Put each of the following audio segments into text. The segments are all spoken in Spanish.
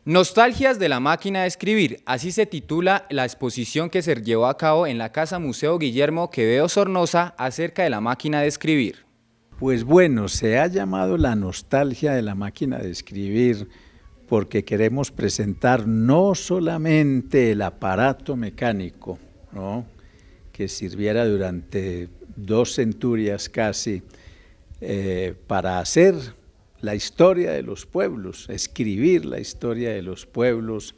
Nostalgias de la máquina de escribir, así se titula la exposición que se llevó a cabo en la Casa Museo Guillermo Quevedo Sornosa acerca de la máquina de escribir. Pues bueno, se ha llamado la nostalgia de la máquina de escribir porque queremos presentar no solamente el aparato mecánico, ¿no?, que sirviera durante 2 centurias casi para hacer la historia de los pueblos, escribir la historia de los pueblos,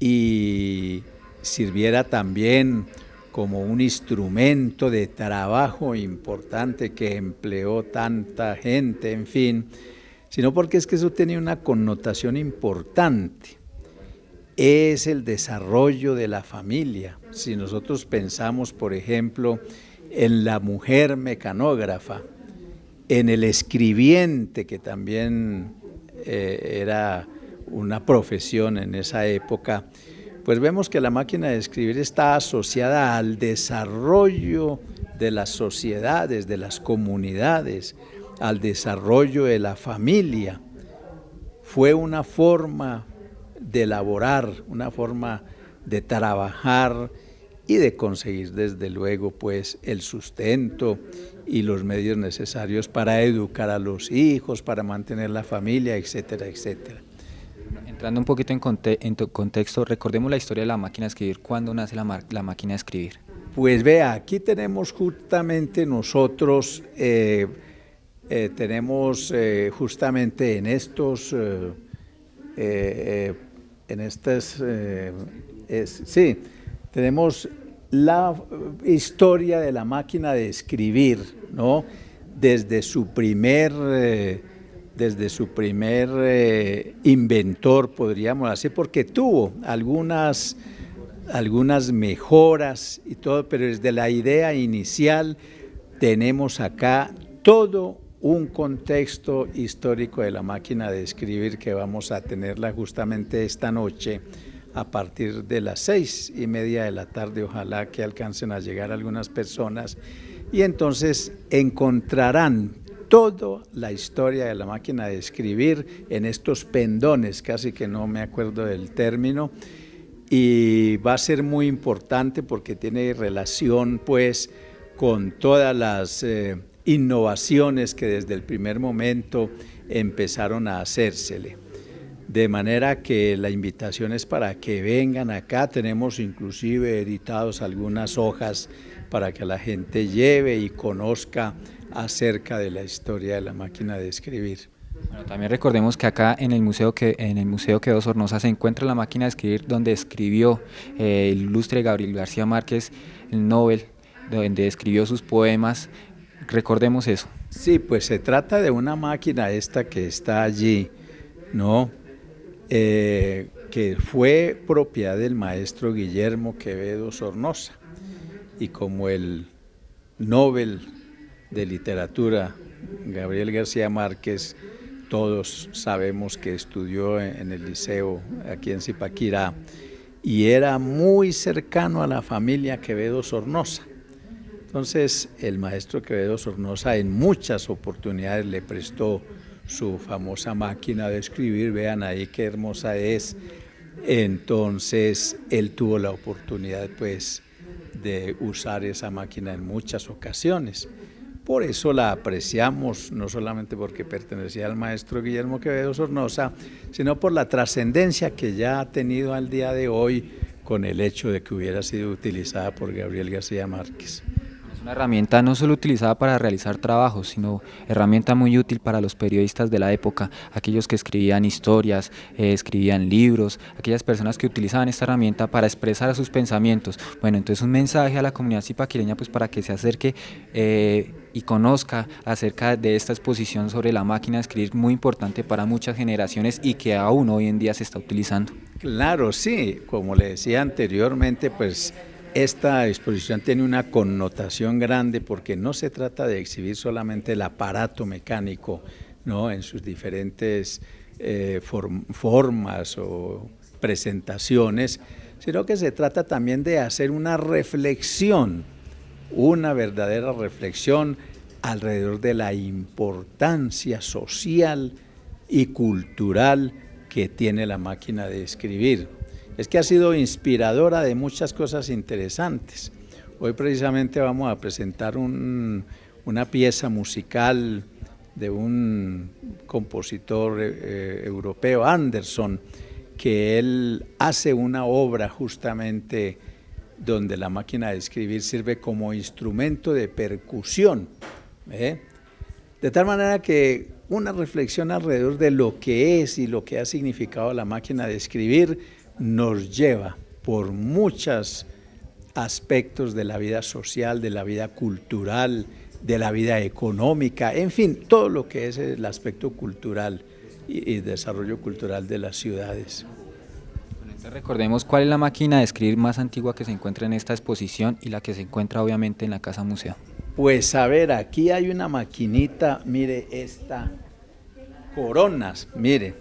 y sirviera también como un instrumento de trabajo importante que empleó tanta gente, en fin, sino porque es que eso tenía una connotación importante. Es el desarrollo de la familia. Si nosotros pensamos, por ejemplo, en la mujer mecanógrafa, en el escribiente, que también era una profesión en esa época, pues vemos que la máquina de escribir está asociada al desarrollo de las sociedades, de las comunidades, al desarrollo de la familia. Fue una forma de elaborar, una forma de trabajar y de conseguir desde luego pues el sustento y los medios necesarios para educar a los hijos, para mantener la familia, etcétera, etcétera. Entrando un poquito en tu contexto, recordemos la historia de la máquina de escribir. ¿Cuándo nace la máquina de escribir? Pues vea, aquí tenemos justamente nosotros, tenemos justamente en estos, sí, tenemos la historia de la máquina de escribir, ¿no?, desde su primer inventor, podríamos decir, porque tuvo algunas mejoras y todo, pero desde la idea inicial tenemos acá todo un contexto histórico de la máquina de escribir que vamos a tenerla justamente esta noche a partir de las 6:30 de la tarde, ojalá que alcancen a llegar algunas personas, y entonces encontrarán toda la historia de la máquina de escribir en estos pendones, casi que no me acuerdo del término, y va a ser muy importante porque tiene relación pues con todas las innovaciones que desde el primer momento empezaron a hacérsele. De manera que la invitación es para que vengan acá, tenemos inclusive editados algunas hojas para que la gente lleve y conozca acerca de la historia de la máquina de escribir. Bueno, también recordemos que acá en el Museo Quevedo Sornosa se encuentra la máquina de escribir donde escribió el ilustre Gabriel García Márquez, el Nobel, donde escribió sus poemas. Recordemos eso. Sí, pues se trata de una máquina esta que está allí, ¿no?, que fue propiedad del maestro Guillermo Quevedo Sornosa, y como el Nobel de Literatura Gabriel García Márquez, todos sabemos que estudió en el liceo aquí en Zipaquirá y era muy cercano a la familia Quevedo Sornosa. Entonces el maestro Quevedo Sornosa en muchas oportunidades le prestó su famosa máquina de escribir, vean ahí qué hermosa es. Entonces él tuvo la oportunidad pues de usar esa máquina en muchas ocasiones. Por eso la apreciamos, no solamente porque pertenecía al maestro Guillermo Quevedo Sornosa, sino por la trascendencia que ya ha tenido al día de hoy con el hecho de que hubiera sido utilizada por Gabriel García Márquez. Es una herramienta no solo utilizada para realizar trabajos, sino herramienta muy útil para los periodistas de la época, aquellos que escribían historias, escribían libros, aquellas personas que utilizaban esta herramienta para expresar sus pensamientos. Bueno, entonces un mensaje a la comunidad zipaquireña pues para que se acerque y conozca acerca de esta exposición sobre la máquina de escribir, muy importante para muchas generaciones y que aún hoy en día se está utilizando. Claro, sí, como le decía anteriormente, pues esta exposición tiene una connotación grande porque no se trata de exhibir solamente el aparato mecánico, ¿no?, en sus diferentes formas o presentaciones, sino que se trata también de hacer una reflexión, una verdadera reflexión alrededor de la importancia social y cultural que tiene la máquina de escribir. Es que ha sido inspiradora de muchas cosas interesantes. Hoy precisamente vamos a presentar una pieza musical de un compositor europeo, Anderson, que él hace una obra justamente donde la máquina de escribir sirve como instrumento de percusión, de tal manera que una reflexión alrededor de lo que es y lo que ha significado la máquina de escribir nos lleva por muchos aspectos de la vida social, de la vida cultural, de la vida económica, en fin, todo lo que es el aspecto cultural y desarrollo cultural de las ciudades. Recordemos cuál es la máquina de escribir más antigua que se encuentra en esta exposición y la que se encuentra obviamente en la Casa Museo. Pues a ver, aquí hay una maquinita, mire esta, Coronas, mire,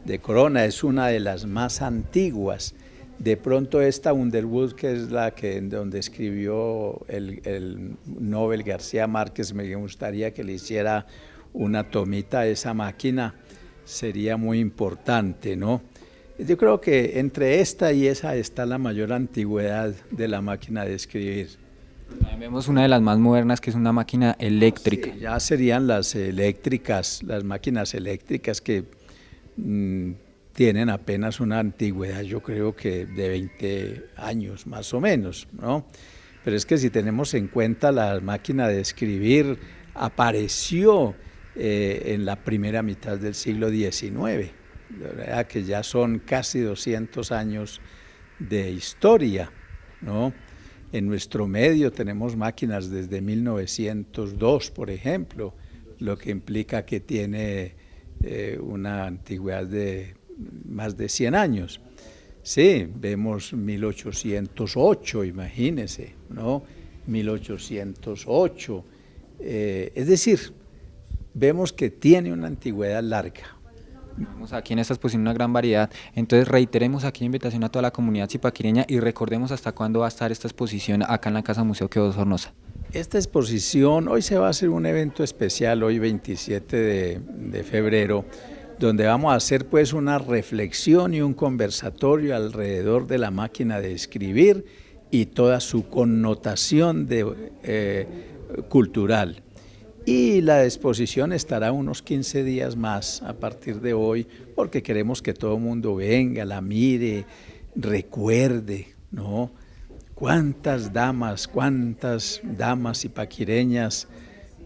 de Corona, es una de las más antiguas. De pronto esta Underwood, que es la que donde escribió el Nobel García Márquez, me gustaría que le hiciera una tomita a esa máquina, sería muy importante, ¿no? Yo creo que entre esta y esa está la mayor antigüedad de la máquina de escribir. También vemos una de las más modernas, que es una máquina eléctrica. Sí, ya serían las eléctricas, las máquinas eléctricas que tienen apenas una antigüedad, yo creo que de 20 años más o menos, ¿no? Pero es que si tenemos en cuenta la máquina de escribir apareció en la primera mitad del siglo XIX, de verdad que ya son casi 200 años de historia, ¿no? En nuestro medio tenemos máquinas desde 1902, por ejemplo, lo que implica que tiene una antigüedad de más de 100 años. Sí, vemos 1808, imagínense, ¿no? 1808, es decir, vemos que tiene una antigüedad larga. Vemos aquí en esta exposición una gran variedad, entonces reiteremos aquí la invitación a toda la comunidad zipaquireña y recordemos hasta cuándo va a estar esta exposición acá en la Casa Museo Quevedo Sornosa. Esta exposición, hoy se va a hacer un evento especial, hoy 27 de febrero, donde vamos a hacer pues una reflexión y un conversatorio alrededor de la máquina de escribir y toda su connotación cultural. Y la exposición estará unos 15 días más a partir de hoy, porque queremos que todo el mundo venga, la mire, recuerde, ¿no? Cuántas damas zipaquireñas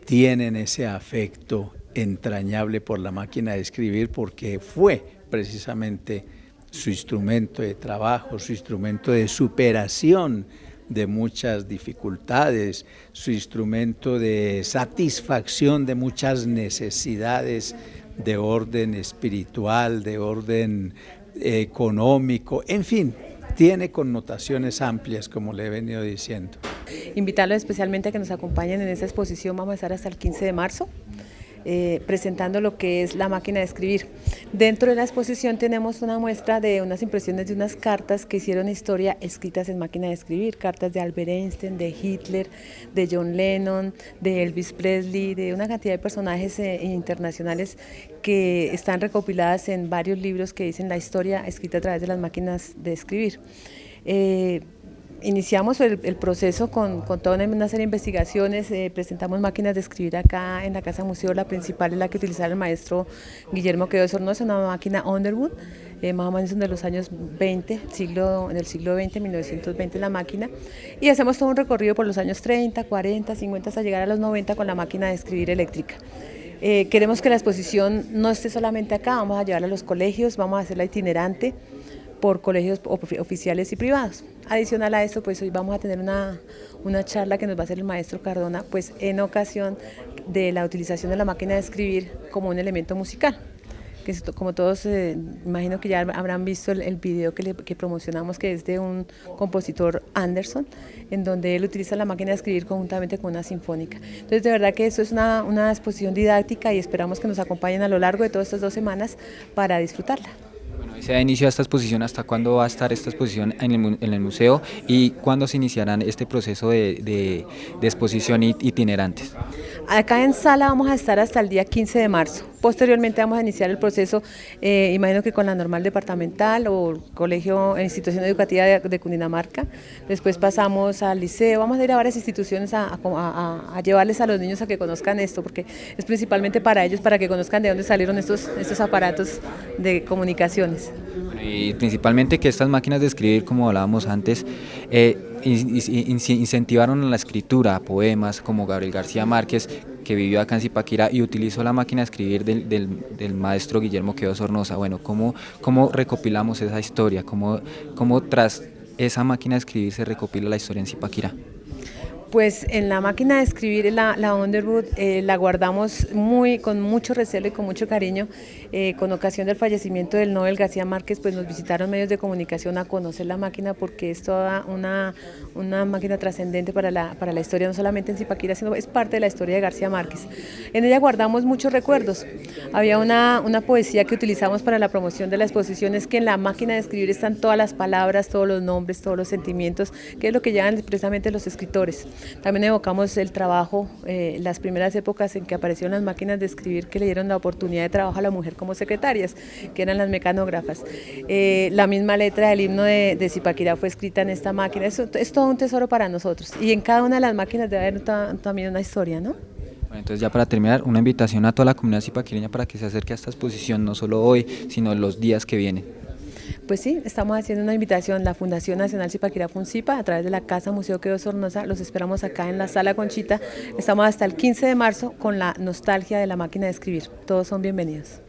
tienen ese afecto entrañable por la máquina de escribir, porque fue precisamente su instrumento de trabajo, su instrumento de superación de muchas dificultades, su instrumento de satisfacción de muchas necesidades de orden espiritual, de orden económico, en fin, tiene connotaciones amplias, como le he venido diciendo. Invitarlos especialmente a que nos acompañen en esta exposición, vamos a estar hasta el 15 de marzo. Presentando lo que es la máquina de escribir. Dentro de la exposición tenemos una muestra de unas impresiones de unas cartas que hicieron historia escritas en máquina de escribir, cartas de Albert Einstein, de Hitler, de John Lennon, de Elvis Presley, de una cantidad de personajes internacionales que están recopiladas en varios libros que dicen la historia escrita a través de las máquinas de escribir. Iniciamos el proceso con toda una serie de investigaciones, presentamos máquinas de escribir acá en la Casa Museo, la principal es la que utilizaba el maestro Guillermo Quevedo Sornosa, una máquina Underwood, más o menos de los años 20, en el siglo XX, 1920 la máquina, y hacemos todo un recorrido por los años 30, 40, 50 hasta llegar a los 90 con la máquina de escribir eléctrica. Queremos que la exposición no esté solamente acá, vamos a llevarla a los colegios, vamos a hacerla itinerante por colegios oficiales y privados. Adicional a esto, pues hoy vamos a tener una charla que nos va a hacer el maestro Cardona, pues en ocasión de la utilización de la máquina de escribir como un elemento musical. Que como todos imagino que ya habrán visto el video que promocionamos, que es de un compositor Anderson, en donde él utiliza la máquina de escribir conjuntamente con una sinfónica. Entonces de verdad que esto es una exposición didáctica y esperamos que nos acompañen a lo largo de todas estas 2 semanas para disfrutarla. Bueno, se ha iniciado esta exposición, ¿hasta cuándo va a estar esta exposición en el museo y cuándo se iniciarán este proceso de exposición itinerantes? Acá en sala vamos a estar hasta el día 15 de marzo, posteriormente vamos a iniciar el proceso, imagino que con la normal departamental o colegio, institución educativa de Cundinamarca. Después pasamos al liceo, vamos a ir a varias instituciones a llevarles a los niños a que conozcan esto, porque es principalmente para ellos, para que conozcan de dónde salieron estos aparatos de comunicaciones. Y principalmente que estas máquinas de escribir, como hablábamos antes, incentivaron la escritura, poemas como Gabriel García Márquez, que vivió acá en Zipaquirá y utilizó la máquina de escribir del maestro Guillermo Quevedo Sornosa. Bueno, ¿cómo recopilamos esa historia? ¿Cómo tras esa máquina de escribir se recopila la historia en Zipaquirá? Pues en la máquina de escribir, la Underwood, la guardamos con mucho recelo y con mucho cariño. Con ocasión del fallecimiento del Nobel García Márquez, pues nos visitaron medios de comunicación a conocer la máquina, porque es toda una máquina trascendente para la historia, no solamente en Zipaquirá, sino es parte de la historia de García Márquez. En ella guardamos muchos recuerdos. Había una poesía que utilizamos para la promoción de la exposición, es que en la máquina de escribir están todas las palabras, todos los nombres, todos los sentimientos, que es lo que llevan precisamente los escritores. También evocamos el trabajo, las primeras épocas en que aparecieron las máquinas de escribir, que le dieron la oportunidad de trabajo a la mujer como secretarias, que eran las mecanógrafas. La misma letra del himno de Zipaquirá fue escrita en esta máquina. Eso es todo un tesoro para nosotros, y en cada una de las máquinas debe haber también una historia, ¿no? Bueno, entonces, ya para terminar, una invitación a toda la comunidad zipaquireña para que se acerque a esta exposición, no solo hoy, sino los días que vienen. Pues sí, estamos haciendo una invitación, la Fundación Nacional Zipaquirá Funzipa, a través de la Casa Museo Quevedo Sornosa. Los esperamos acá en la Sala Conchita. Estamos hasta el 15 de marzo con la nostalgia de la máquina de escribir. Todos son bienvenidos.